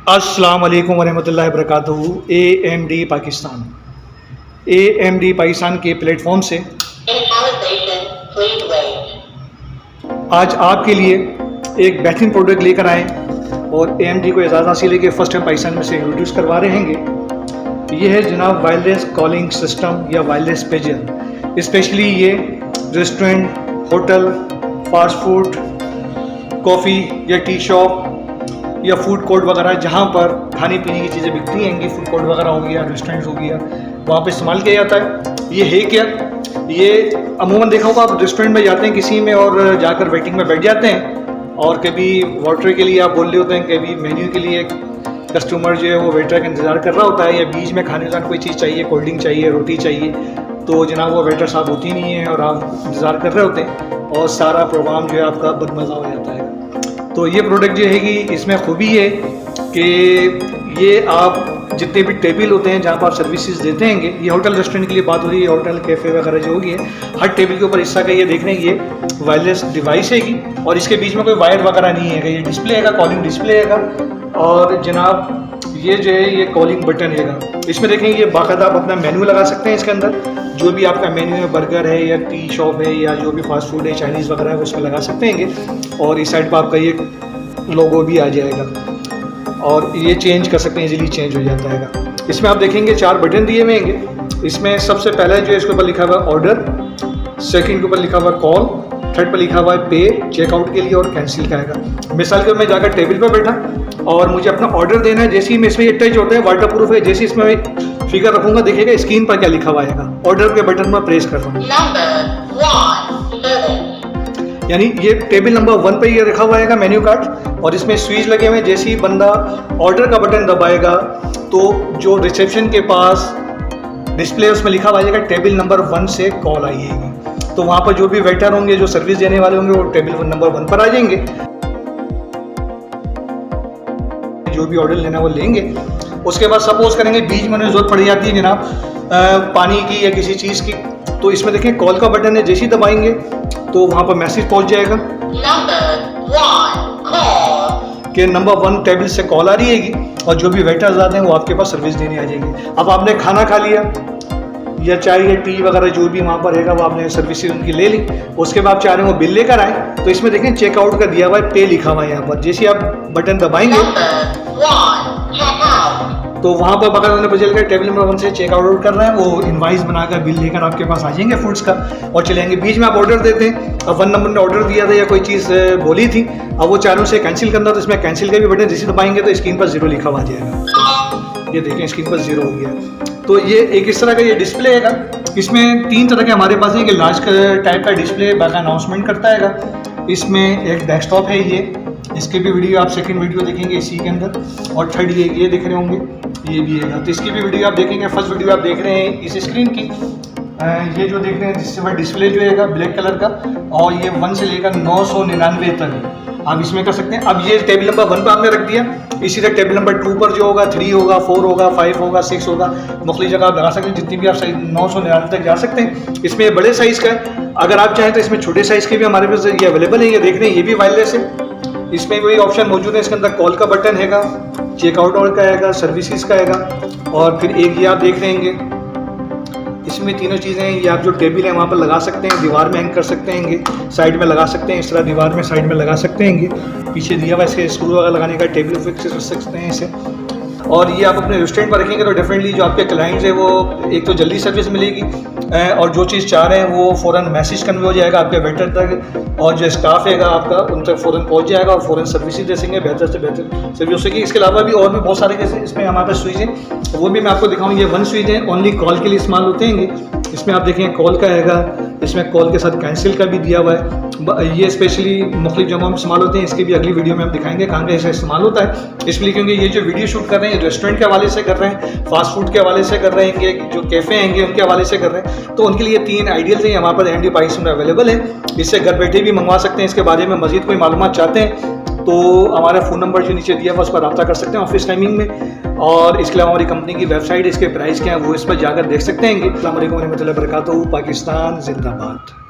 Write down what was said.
अस्सलाम वालेकुम वरहमतुल्लाहि वबरकातुहू। AMD पाकिस्तान के प्लेटफॉर्म से आज आपके लिए एक बेहतरीन प्रोडक्ट लेकर आए और AMD को एजाज़ हासिल है कि फ़र्स्ट टाइम पाकिस्तान में से इंट्रोड्यूस करवा रहे हैं। ये है जनाब वायरलेस कॉलिंग सिस्टम या वायरलेस पेजर। स्पेशली ये restaurant, hotel, fast food, coffee या टी शॉप या फूड कोर्ट वगैरह जहाँ पर खाने पीने की चीज़ें बिकती हैं, फूड कोर्ट वगैरह हो गया, रेस्टोरेंट्स हो गया, वहाँ पे इस्तेमाल किया जाता है। ये है क्या? ये अमूमन देखा होगा आप रेस्टोरेंट में जाते हैं किसी में और जाकर वेटिंग में बैठ जाते हैं और कभी वाटर के लिए आप बोल रहे होते हैं, कभी मेन्यू के लिए कस्टमर जो है वो वेटर का इंतज़ार कर रहा होता है, या बीच में खाने का कोई चीज़ चाहिए, कोल्ड ड्रिंक चाहिए, रोटी चाहिए, तो जनाब वो वेटर साहब होती नहीं है और आप इंतज़ार कर रहे होते हैं और सारा प्रोग्राम जो है आपका बदमज़ा हो जाता है। तो ये प्रोडक्ट जो है कि इसमें खूबी है कि ये आप जितने भी टेबल होते हैं जहाँ पर आप सर्विसेज देते हैं, ये होटल रेस्टोरेंट के लिए बात हो रही है, होटल कैफ़े वगैरह जो होगी, हर टेबल के ऊपर हिस्सा का ये देख रहे हैं ये वायरलेस डिवाइस है और इसके बीच में कोई वायर वगैरह नहीं है। ये डिस्प्ले है, कॉलिंग डिस्प्ले है और जनाब ये जो है ये कॉलिंग बटन है। इसमें देखें ये बाकायदा आप अपना मेन्यू लगा सकते हैं। इसके अंदर जो भी आपका मेन्यू है, बर्गर है या टी शॉप है या जो भी फास्ट फूड है, चाइनीज़ वगैरह है, उसमें लगा सकते हैं और इस साइड पर आपका ये लोगो भी आ जाएगा और ये चेंज कर सकते हैं, इजीली चेंज हो जाता है। इसमें आप देखेंगे 4 बटन दिए हुए हैं। इसमें सबसे पहला जो है इसके ऊपर लिखा हुआ है ऑर्डर, सेकंड के ऊपर लिखा हुआ है कॉल, थर्ड पर लिखा हुआ है पे, चेकआउट के लिए और कैंसिल का आएगा। मिसाल के मैं जाकर टेबल पर बैठा और मुझे अपना ऑर्डर देना है, जैसे ही मैं इसमें टच होता है वाटर प्रूफ है, जैसे इसमें मैं फिगर रखूंगा देखिएगा स्क्रीन पर क्या लिखा हुआ आएगा। ऑर्डर के बटन पर प्रेस कर रहा हूँ, यानी ये टेबल नंबर 1 पे ये रखा हुआ है मेन्यू कार्ड और इसमें स्विच लगे हुए हैं। जैसे ही बंदा ऑर्डर का बटन दबाएगा तो जो रिसेप्शन के पास डिस्प्ले उसमें लिखा हुआ है टेबल नंबर 1 से कॉल आएगी, तो वहाँ पर जो भी वेटर होंगे, जो सर्विस देने वाले होंगे, वो टेबल नंबर 1 पर आ जाएंगे, जो भी ऑर्डर लेना वो लेंगे। उसके बाद सपोज करेंगे बीच में उन्हें जरूरत पड़ जाती है जनाब पानी की या किसी चीज़ की, तो इसमें देखें कॉल का बटन है, जैसे ही दबाएंगे तो वहाँ पर मैसेज पहुँच जाएगा कि नंबर 1 टेबल से कॉल आ रही है और जो भी वेटर्स आते हैं वो आपके पास सर्विस देने आ जाएंगे। अब आपने खाना खा लिया या चाय या टी वगैरह जो भी वहाँ पर रहेगा वो आपने सर्विसेज उनकी ले ली, उसके बाद आप चाह रहे हो बिल लेकर आए, तो इसमें देखें चेकआउट का दिया हुआ है, पे लिखा हुआ है यहाँ पर। जैसे आप बटन दबाएंगे तो वहाँ पर बगल वाले बजल कर टेबल नंबर 1 से चेकआउट कर रहे हैं, वो इनवाइस बनाकर बिल लेकर आपके पास आ जाएंगे फूड्स का और चले जाएंगे। बीच में आप ऑर्डर देते हैं, अब 1 नंबर ने ऑर्डर दिया था या कोई चीज़ बोली थी, अब वो चारों से कैंसिल करना, तो इसमें कैंसिल का भी बटन जैसे दबाएंगे तो स्क्रीन पर 0 लिखा हुआ आ जाएगा। ये देखें स्क्रीन पर 0 हो गया। तो ये एक इस तरह का ये डिस्प्ले है। इसमें 3 तरह के हमारे पास है कि लार्ज टाइप का डिस्प्ले बाका अनाउंसमेंट करता है। इसमें एक डेस्कटॉप है, ये इसके भी वीडियो आप सेकंड वीडियो देखेंगे इसी के अंदर, और थर्ड ये देख रहे होंगे, ये भी है, तो इसकी भी वीडियो आप देखेंगे। फर्स्ट वीडियो आप देख रहे हैं इस स्क्रीन की, ये जो देख रहे हैं जिसमें डिस्प्ले जो है ब्लैक कलर का, और ये 1 से लेकर 999 तक आप इसमें कर सकते हैं। अब ये टेबल नंबर 1 पर आपने रख दिया, इसी तरह टेबल नंबर 2 पर जो होगा 3 होगा, 4 होगा, 5 होगा, 6 होगा, मुख्तलिफ जगह आप लगा सकते हैं, जितनी भी आप 999 तक जा सकते हैं। इसमें बड़े साइज़ का है, अगर आप चाहें तो इसमें छोटे साइज़ के भी हमारे पास ये अवेलेबल है। ये देख रहे हैं ये भी वायरलेस है, इसमें वही ऑप्शन मौजूद है। इसके अंदर कॉल का बटन हैगा, चेकआउट और का आएगा, सर्विसेज का आएगा, और फिर एक ये आप देख रहे हैं इसमें तीनों चीज़ें हैं। ये आप जो टेबल है वहाँ पर लगा सकते हैं, दीवार में हैंग कर सकते हैं, साइड में लगा सकते हैं, इस तरह दीवार में साइड में लगा सकते हैं। पीछे दिया हुआ इसके स्क्रू वगैरह लगाने का, टेबल फिक्स कर सकते हैं इसे। और ये आप अपने रेस्टोरेंट पर रखेंगे तो डेफिनेटली जो आपके क्लाइंट्स है वो एक तो जल्दी सर्विस मिलेगी और जो चीज़ चाह रहे हैं वो फ़ौरन मैसेज कन्वे हो जाएगा आपके वेटर तक, और जो स्टाफ है आपका उन तक फ़ौरन पहुंच जाएगा और फ़ौरन सर्विसेज दे सकेंगे, बेहतर से बेहतर सर्विस होगी। इसके अलावा भी और भी बहुत सारे जैसे इसमें हमारे पास स्विच है, वो भी मैं आपको दिखाऊँ। ये 1 स्विच है, ओनली कॉल के लिए इस्तेमाल होते हैं। इसमें आप देखें कॉल का आएगा, इसमें कॉल के साथ कैंसिल का भी दिया हुआ है। ये स्पेशली मुख्तलिफ जगहों में इस्तेमाल होते हैं, इसकी भी अगली वीडियो में हम दिखाएंगे कहाँ का इस्तेमाल होता है। इसलिए क्योंकि ये जो वीडियो शूट कर रहे हैं रेस्टोरेंट के हवाले से कर रहे हैं, फास्ट फूड के हवाले से कर रहे हैं, जो कैफ़े हैं उनके हवाले से कर रहे हैं, तो उनके लिए 3 आइडियल्स हैं हमारे पास AMD पाकिस्तान में अवेलेबल है। इससे घर बैठे भी मंगवा सकते हैं। इसके बारे में मज़ीद कोई मालूमात चाहते हैं तो हमारा फ़ोन नंबर जो नीचे दिया है उस पर रब्ता कर सकते हैं ऑफिस टाइमिंग में, और इसके अलावा हमारी कंपनी की वेबसाइट, इसके प्राइस क्या है वो इस पर जाकर देख सकते हैं। अस्सलाम वालेकुम रहमतुल्लाहि व बरकातहू। पाकिस्तान जिंदाबाद।